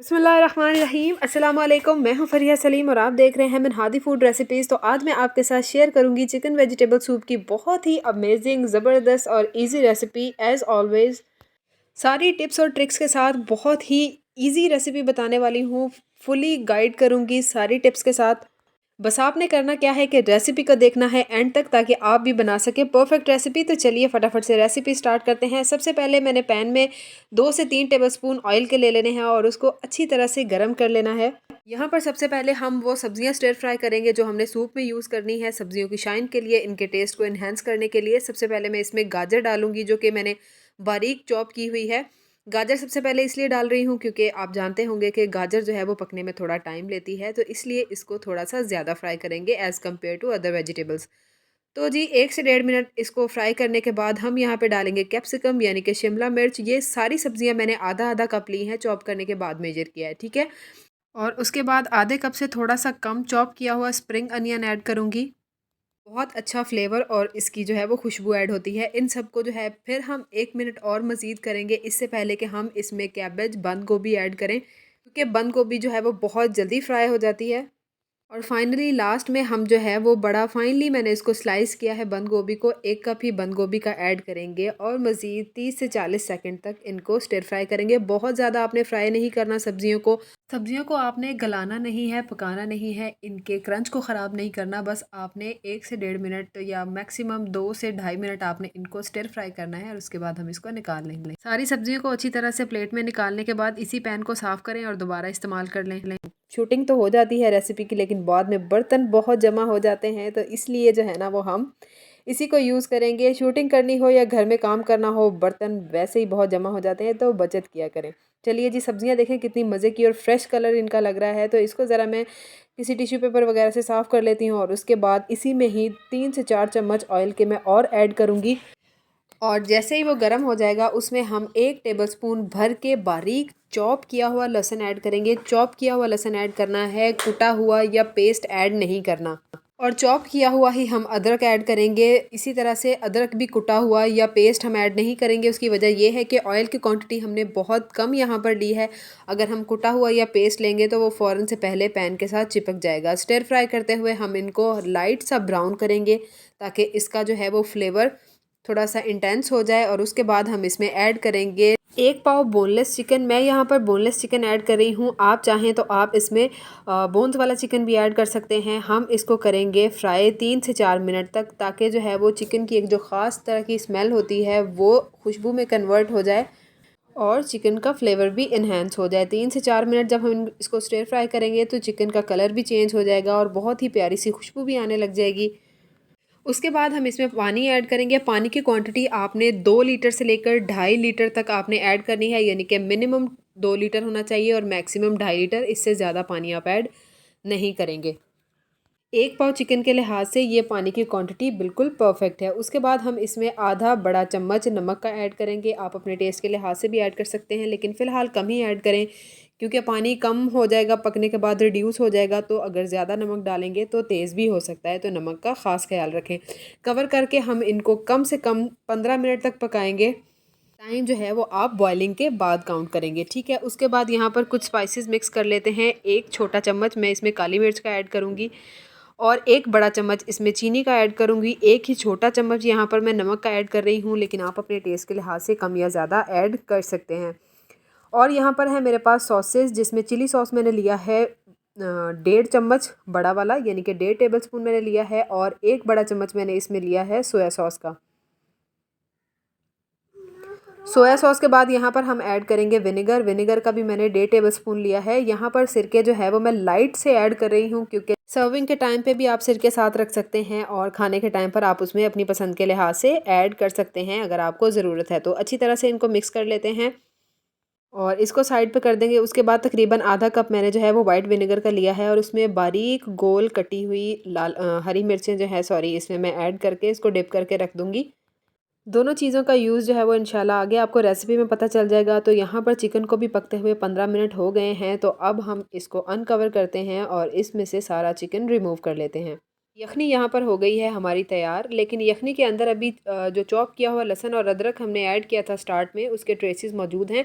बिस्मिल्लाहिर्रहमानिर्रहीम। अस्सलाम वालेकुम। मैं हूं फरिया सलीम और आप देख रहे हैं मिनहादी फूड रेसिपीज़। तो आज मैं आपके साथ शेयर करूंगी चिकन वेजिटेबल सूप की बहुत ही अमेजिंग, ज़बरदस्त और इजी रेसिपी एज़ ऑलवेज़। सारी टिप्स और ट्रिक्स के साथ बहुत ही इजी रेसिपी बताने वाली हूँ। फुली गाइड करूंगी सारी टिप्स के साथ। बस आपने करना क्या है कि रेसिपी को देखना है एंड तक ताकि आप भी बना सकें परफेक्ट रेसिपी। तो चलिए फटाफट से रेसिपी स्टार्ट करते हैं। सबसे पहले मैंने पैन में 2 से 3 टेबलस्पून ऑयल के ले लेने हैं और उसको अच्छी तरह से गर्म कर लेना है। यहाँ पर सबसे पहले हम वो सब्जियां स्टिर फ्राई करेंगे जो हमने सूप में यूज़ करनी है सब्जियों की शाइन के लिए, इनके टेस्ट को इन्हेंस करने के लिए। सबसे पहले मैं इसमें गाजर डालूंगी जो कि मैंने बारीक चॉप की हुई है। गाजर सबसे पहले इसलिए डाल रही हूँ क्योंकि आप जानते होंगे कि गाजर जो है वो पकने में थोड़ा टाइम लेती है, तो इसलिए इसको थोड़ा सा ज़्यादा फ्राई करेंगे as compare to other vegetables. तो जी 1 से 1.5 मिनट इसको फ्राई करने के बाद हम यहाँ पे डालेंगे कैप्सिकम यानी कि शिमला मिर्च। ये सारी सब्जियाँ मैंने आधा आधा कप ली हैं, चॉप करने के बाद मेजर किया है, ठीक है। और उसके बाद आधे कप से थोड़ा सा कम चॉप किया हुआ स्प्रिंग अनियन ऐड करूँगी। बहुत अच्छा फ्लेवर और इसकी जो है वो खुशबू ऐड होती है। इन सबको जो है फिर हम 1 मिनट और मज़ीद करेंगे इससे पहले कि हम इसमें कैबेज बंद गोभी ऐड करें, क्योंकि बंद गोभी जो है वो बहुत जल्दी फ्राई हो जाती है। और फाइनली लास्ट में हम जो है वो बड़ा फाइनली मैंने इसको स्लाइस किया है बंद गोभी को, 1 कप ही बंद गोभी का ऐड करेंगे और मज़ीद 30 से 40 सेकंड तक इनको स्टिर फ्राई करेंगे। बहुत ज़्यादा आपने फ्राई नहीं करना सब्जियों को आपने गलाना नहीं है, पकाना नहीं है, इनके क्रंच को ख़राब नहीं करना। बस आपने 1 से 1.5 मिनट या मैक्सिमम 2 से ढाई मिनट आपने इनको स्टिर फ्राई करना है और उसके बाद हम इसको निकाल लेंगे। सारी सब्जियों को अच्छी तरह से प्लेट में निकालने के बाद इसी पैन को साफ़ करें और दोबारा इस्तेमाल कर लें। शूटिंग तो हो जाती है रेसिपी की, लेकिन बाद में बर्तन बहुत जमा हो जाते हैं, तो इसलिए जो है ना वो हम इसी को यूज़ करेंगे। शूटिंग करनी हो या घर में काम करना हो, बर्तन वैसे ही बहुत जमा हो जाते हैं, तो बचत किया करें। चलिए जी, सब्जियां देखें कितनी मज़े की और फ्रेश कलर इनका लग रहा है। तो इसको ज़रा मैं किसी टिश्यू पेपर वगैरह से साफ़ कर लेती हूँ और उसके बाद इसी में ही 3 से 4 चम्मच ऑयल के मैं और ऐड करूँगी। और जैसे ही वो गर्म हो जाएगा उसमें हम 1 टेबलस्पून भर के बारीक चॉप किया हुआ लहसुन ऐड करेंगे। चॉप किया हुआ लहसुन ऐड करना है, कुटा हुआ या पेस्ट ऐड नहीं करना। और चॉप किया हुआ ही हम अदरक ऐड करेंगे। इसी तरह से अदरक भी कुटा हुआ या पेस्ट हम ऐड नहीं करेंगे। उसकी वजह यह है कि ऑयल की क्वांटिटी हमने बहुत कम यहाँ पर ली है। अगर हम कुटा हुआ या पेस्ट लेंगे तो वो फ़ौरन से पहले पैन के साथ चिपक जाएगा। स्टिर फ्राई करते हुए हम इनको लाइट सा ब्राउन करेंगे ताकि इसका जो है वो फ्लेवर थोड़ा सा इंटेंस हो जाए। और उसके बाद हम इसमें ऐड करेंगे 1 पाव बोनलेस चिकन। मैं यहाँ पर बोनलेस चिकन ऐड कर रही हूँ, आप चाहें तो आप इसमें बोन्स वाला चिकन भी ऐड कर सकते हैं। हम इसको करेंगे फ्राई 3 से 4 मिनट तक, ताकि जो है वो चिकन की एक जो ख़ास तरह की स्मेल होती है वो खुशबू में कन्वर्ट हो जाए और चिकन का फ्लेवर भी इन्हेंस हो जाए। 3 से 4 मिनट जब हम इसको स्टिर फ्राई करेंगे तो चिकन का कलर भी चेंज हो जाएगा और बहुत ही प्यारी सी खुशबू भी आने लग जाएगी। उसके बाद हम इसमें पानी ऐड करेंगे। पानी की क्वांटिटी आपने 2 लीटर से लेकर 2.5 लीटर तक आपने ऐड करनी है, यानी कि मिनिमम 2 लीटर होना चाहिए और मैक्सिमम 2.5 लीटर। इससे ज़्यादा पानी आप ऐड नहीं करेंगे। 1 पाव चिकन के लिहाज से ये पानी की क्वांटिटी बिल्कुल परफेक्ट है। उसके बाद हम इसमें आधा बड़ा चम्मच नमक का ऐड करेंगे। आप अपने टेस्ट के लिहाज से भी ऐड कर सकते हैं, लेकिन फ़िलहाल कम ही ऐड करें क्योंकि पानी कम हो जाएगा, पकने के बाद रिड्यूस हो जाएगा। तो अगर ज़्यादा नमक डालेंगे तो तेज़ भी हो सकता है, तो नमक का ख़ास ख्याल रखें। कवर करके हम इनको कम से कम 15 मिनट तक पकाएंगे। टाइम जो है वो आप बॉइलिंग के बाद काउंट करेंगे, ठीक है। उसके बाद यहाँ पर कुछ स्पाइसेस मिक्स कर लेते हैं। 1 छोटा चम्मच मैं इसमें काली मिर्च का ऐड करूँगी और 1 बड़ा चम्मच इसमें चीनी का ऐड करूँगी। 1 ही छोटा चम्मच यहाँ पर मैं नमक का ऐड कर रही हूँ, लेकिन आप अपने टेस्ट के लिहाज से कम या ज़्यादा ऐड कर सकते हैं। और यहाँ पर है मेरे पास सॉसेस, जिसमें चिली सॉस मैंने लिया है 1.5 चम्मच बड़ा वाला, यानी कि 1.5 टेबलस्पून मैंने लिया है। और 1 बड़ा चम्मच मैंने इसमें लिया है सोया सॉस का। सोया सॉस के बाद यहाँ पर हम ऐड करेंगे विनेगर। विनेगर का भी मैंने 1.5 टेबलस्पून लिया है। यहाँ पर सिरके जो है वो मैं लाइट से ऐड कर रही हूँ, क्योंकि सर्विंग के टाइम पे भी आप सिरके साथ रख सकते हैं और खाने के टाइम पर आप उसमें अपनी पसंद के लिहाज से ऐड कर सकते हैं अगर आपको ज़रूरत है। तो अच्छी तरह से इनको मिक्स कर लेते हैं और इसको साइड पे कर देंगे। उसके बाद तकरीबन आधा कप मैंने जो है वो वाइट विनेगर का लिया है और उसमें बारीक गोल कटी हुई हरी मिर्चें जो है इसमें मैं ऐड करके इसको डिप करके रख दूँगी। दोनों चीज़ों का यूज़ जो है वो इंशाल्लाह आगे आपको रेसिपी में पता चल जाएगा। तो यहाँ पर चिकन को भी पकते हुए 15 मिनट हो गए हैं। तो अब हम इसको अनकवर करते हैं और इसमें से सारा चिकन रिमूव कर लेते हैं। यखनी यहाँ पर हो गई है हमारी तैयार, लेकिन यखनी के अंदर अभी जो चॉप किया हुआ लहसुन और अदरक हमने ऐड किया था स्टार्ट में, उसके ट्रेसेस मौजूद हैं।